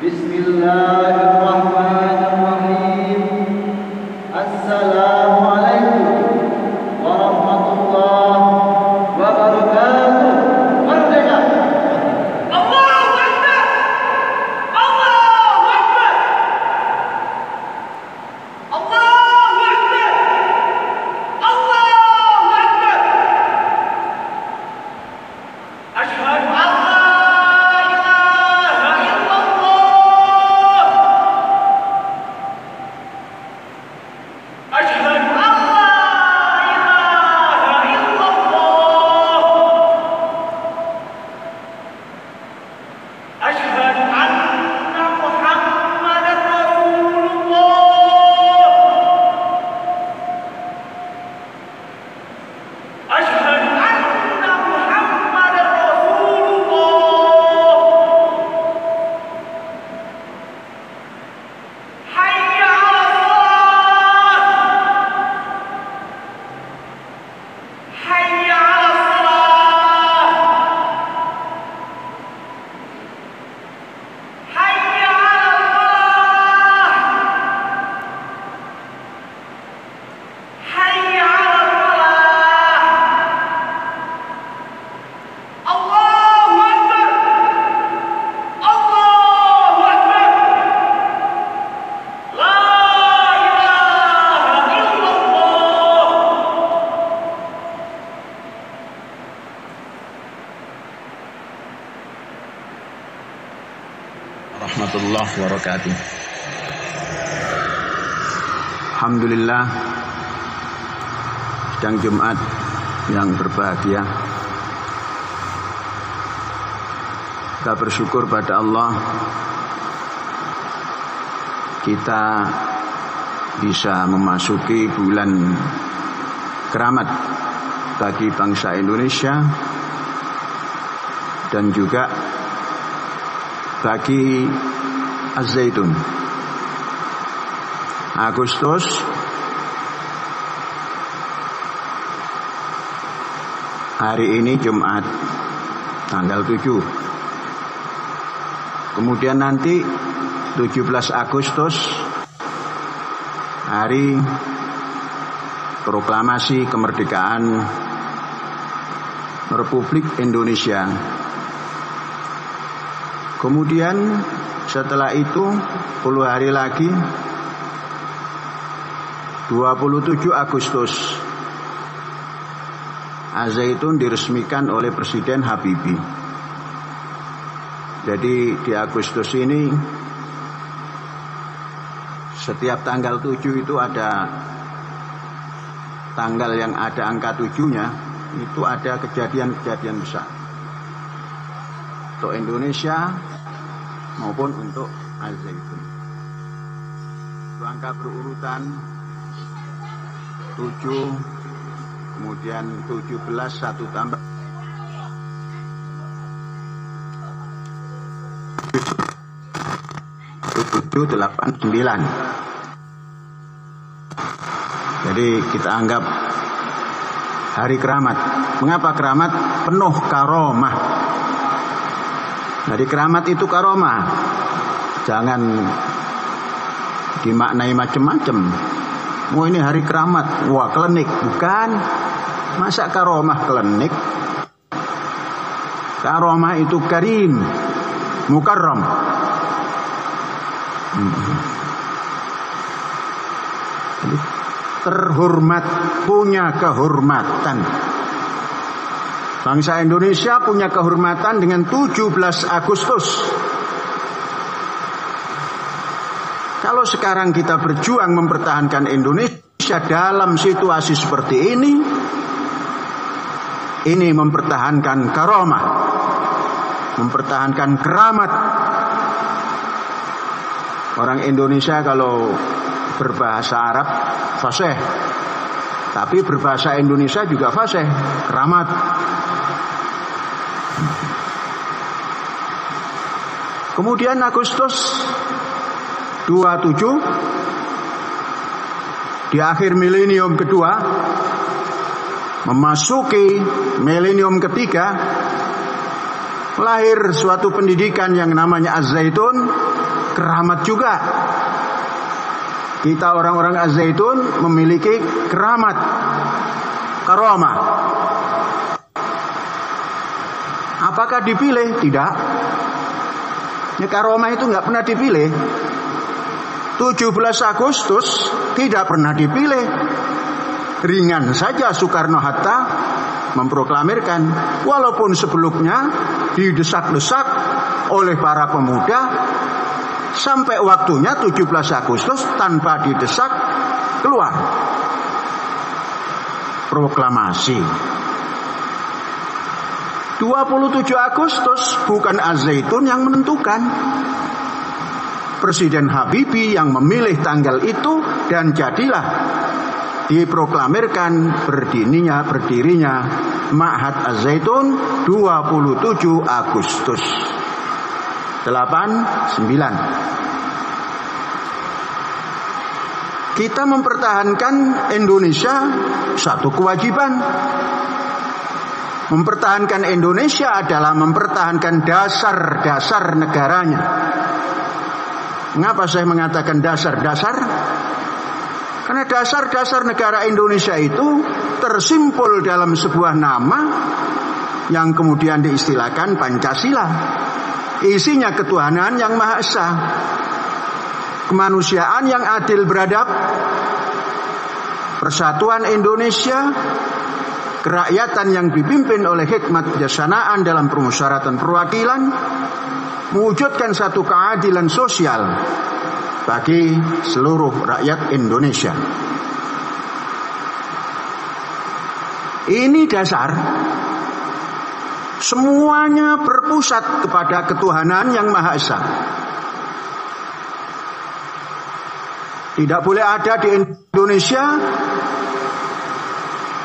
Bismillahirrahmanirrahim. Assalamualaikum warahmatullahi wabarakatuh. Merdeka! Allahu Akbar! Allahu Akbar! Allahu Akbar! Allahu Akbar! Asyhadu an la ilaha illallah. Asyhadu an la ilaha illallah. Asyhadu anna Muhammadar Rasulullah. Asyhadu anna Muhammadar Rasulullah. Hayya 'alas salah. Hayya 'alal falah. Hayya 'alal falah. Allahu Akbar. Allahu Akbar. La ilaha illallah. Warahmatullahi wabarakatuh. Alhamdulillah, sidang Jumat yang berbahagia. Kita bersyukur pada Allah, kita bisa memasuki bulan keramat bagi bangsa Indonesia dan juga bagi Az-Zaitun. Agustus hari ini Jumat tanggal 7. Kemudian nanti 17 Agustus hari proklamasi kemerdekaan Republik Indonesia. Kemudian setelah itu 10 hari lagi 27 Agustus Az-Zaitun diresmikan oleh Presiden Habibie. Jadi di Agustus ini setiap tanggal 7 itu ada tanggal yang ada angka 7-nya, itu ada kejadian-kejadian besar untuk Indonesia maupun untuk Az-Zaitun. Itu angka berurutan 7, kemudian 17, 1 tambah 7, 8, 9. Jadi kita anggap hari keramat. Mengapa keramat? Penuh karomah. Jadi keramat itu karomah. Jangan dimaknai macam-macam. Oh ini hari keramat, wah klinik. Bukan. Masa karomah klinik? Karomah itu karim, mukarram. Jadi terhormat, punya kehormatan. Bangsa Indonesia punya kehormatan dengan 17 Agustus. Kalau sekarang kita berjuang mempertahankan Indonesia dalam situasi seperti ini mempertahankan karomah, mempertahankan keramat. Orang Indonesia kalau berbahasa Arab fasih, tapi berbahasa Indonesia juga fasih, keramat. Kemudian Agustus 27 di akhir milenium kedua memasuki milenium ketiga, lahir suatu pendidikan yang namanya Az-Zaitun, keramat juga. Kita orang-orang Az-Zaitun memiliki keramat, karomah. Apakah dipilih? Tidak. Ya, karomah itu nggak pernah dipilih. 17 Agustus tidak pernah dipilih. Ringan saja Soekarno-Hatta memproklamirkan, walaupun sebelumnya didesak-desak oleh para pemuda, sampai waktunya 17 Agustus tanpa didesak keluar proklamasi. 27 Agustus bukan Az-Zaitun yang menentukan. Presiden Habibie yang memilih tanggal itu, dan jadilah diproklamirkan berdirinya Ma'had Az-Zaitun 27 Agustus 89. Kita mempertahankan Indonesia satu kewajiban. Mempertahankan Indonesia adalah mempertahankan dasar-dasar negaranya. Mengapa saya mengatakan dasar-dasar? Karena dasar-dasar negara Indonesia itu tersimpul dalam sebuah nama yang kemudian diistilahkan Pancasila. Isinya ketuhanan yang Maha Esa, kemanusiaan yang adil beradab, persatuan Indonesia, kerakyatan yang dipimpin oleh hikmat kebijaksanaan dalam permusyawaratan perwakilan, mewujudkan satu keadilan sosial bagi seluruh rakyat Indonesia. Ini dasar. Semuanya berpusat kepada ketuhanan yang Maha Esa. Tidak boleh ada di Indonesia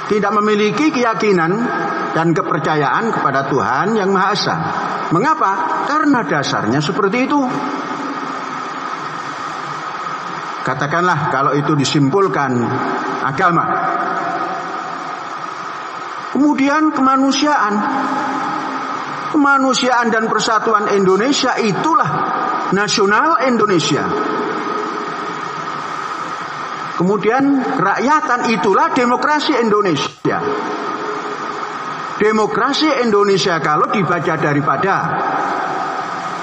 tidak memiliki keyakinan dan kepercayaan kepada Tuhan yang Maha Esa. Mengapa? Karena dasarnya seperti itu. Katakanlah kalau itu disimpulkan agama. Kemudian kemanusiaan. Kemanusiaan dan persatuan Indonesia itulah nasional Indonesia. Kemudian kerakyatan itulah demokrasi Indonesia. Demokrasi Indonesia kalau dibaca daripada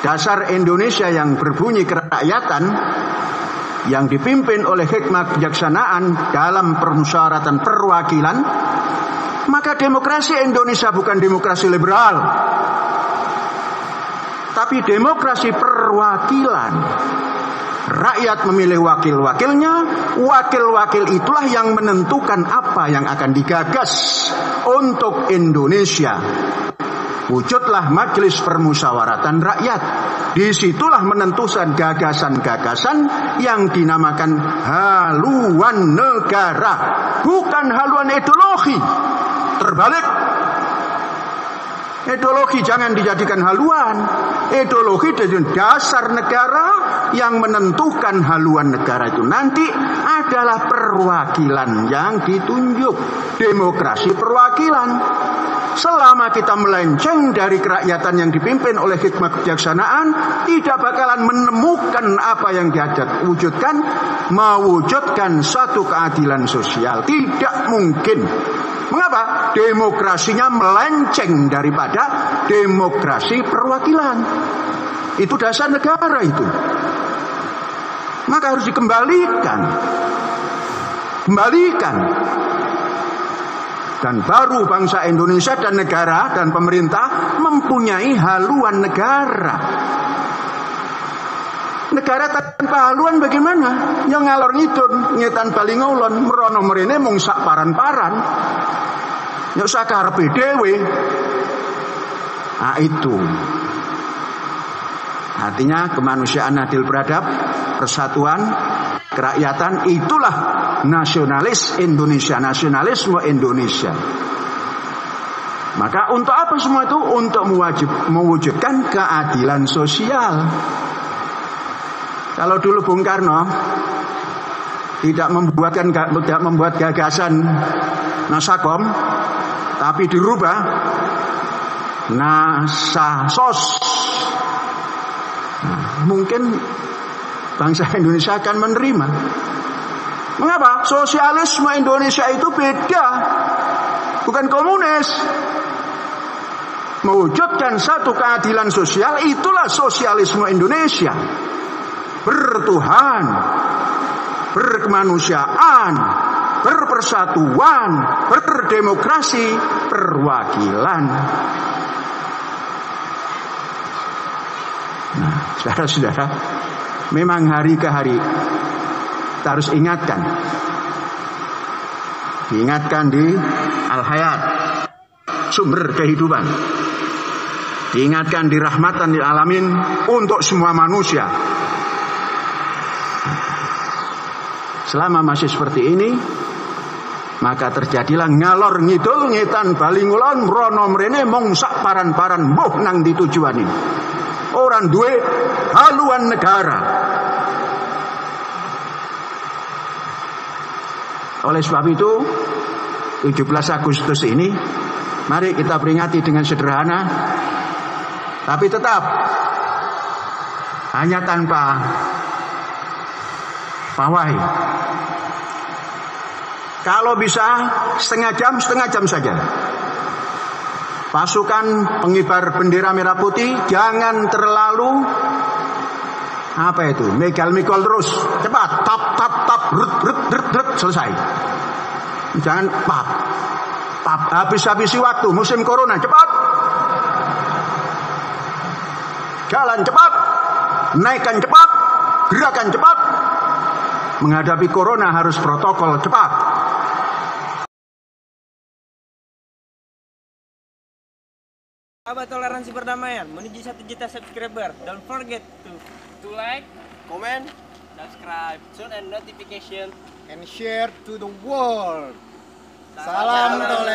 dasar Indonesia yang berbunyi kerakyatan, yang dipimpin oleh hikmat kebijaksanaan dalam permusyawaratan perwakilan, maka demokrasi Indonesia bukan demokrasi liberal, tapi demokrasi perwakilan. Rakyat memilih wakil-wakilnya, wakil-wakil itulah yang menentukan apa yang akan digagas untuk Indonesia. Wujudlah Majelis Permusyawaratan Rakyat. Disitulah menentukan gagasan-gagasan yang dinamakan haluan negara, bukan haluan ideologi. Terbalik. Ideologi jangan dijadikan haluan. Ideologi jadi dasar negara, yang menentukan haluan negara itu nanti adalah perwakilan yang ditunjuk. Demokrasi perwakilan. Selama kita melenceng dari kerakyatan yang dipimpin oleh hikmat kebijaksanaan, tidak bakalan menemukan apa yang diwujudkan, mewujudkan satu keadilan sosial. Tidak mungkin. Mengapa? Demokrasinya melenceng daripada demokrasi perwakilan. Itu dasar negara itu. Maka harus dikembalikan. Kembalikan. Dan baru bangsa Indonesia dan negara dan pemerintah mempunyai haluan negara. Negara tanpa haluan bagaimana? Yang ngalor ngidul, ngetan bali ngulon, merono mrene mung sak paran-paran. Ya sak karepe dhewe. Nah itu. Artinya kemanusiaan adil beradab, persatuan, kerakyatan, itulah nasionalis Indonesia, nasionalisme Indonesia. Maka untuk apa semua itu? Untuk mewujudkan keadilan sosial. Kalau dulu Bung Karno tidak membuat gagasan Nasakom, tapi dirubah nasasos. Mungkin bangsa Indonesia akan menerima. Mengapa? Sosialisme Indonesia itu beda, bukan komunis. Mewujudkan satu keadilan sosial, itulah sosialisme Indonesia. Bertuhan, berkemanusiaan, berpersatuan, berdemokrasi, perwakilan. Nah, saudara-saudara, memang hari ke hari kita harus ingatkan. Diingatkan di Al-Hayat, sumber kehidupan. Diingatkan di Rahmatan lil Alamin untuk semua manusia. Selama masih seperti ini, maka terjadilah ngalor ngidul ngetan balingulon mrono mrene mongsak paran-paran mbuh nang di tujuan ini. Orang duwe haluan negara. Oleh sebab itu 17 Agustus ini mari kita peringati dengan sederhana, tapi tetap hanya tanpa pawai. Kalau bisa setengah jam saja. Pasukan pengibar bendera merah putih jangan terlalu megal-mikol terus. Cepat, tap, rut, selesai. Jangan pap. Habis-habisi waktu musim corona, cepat. Jalan cepat, naikkan cepat, gerakan cepat. Menghadapi corona harus protokol cepat. Sahabat toleransi perdamaian, menuju 1 juta subscriber. Don't forget to like, comment, subscribe, turn on notification, And share to the world. Salam toleransi.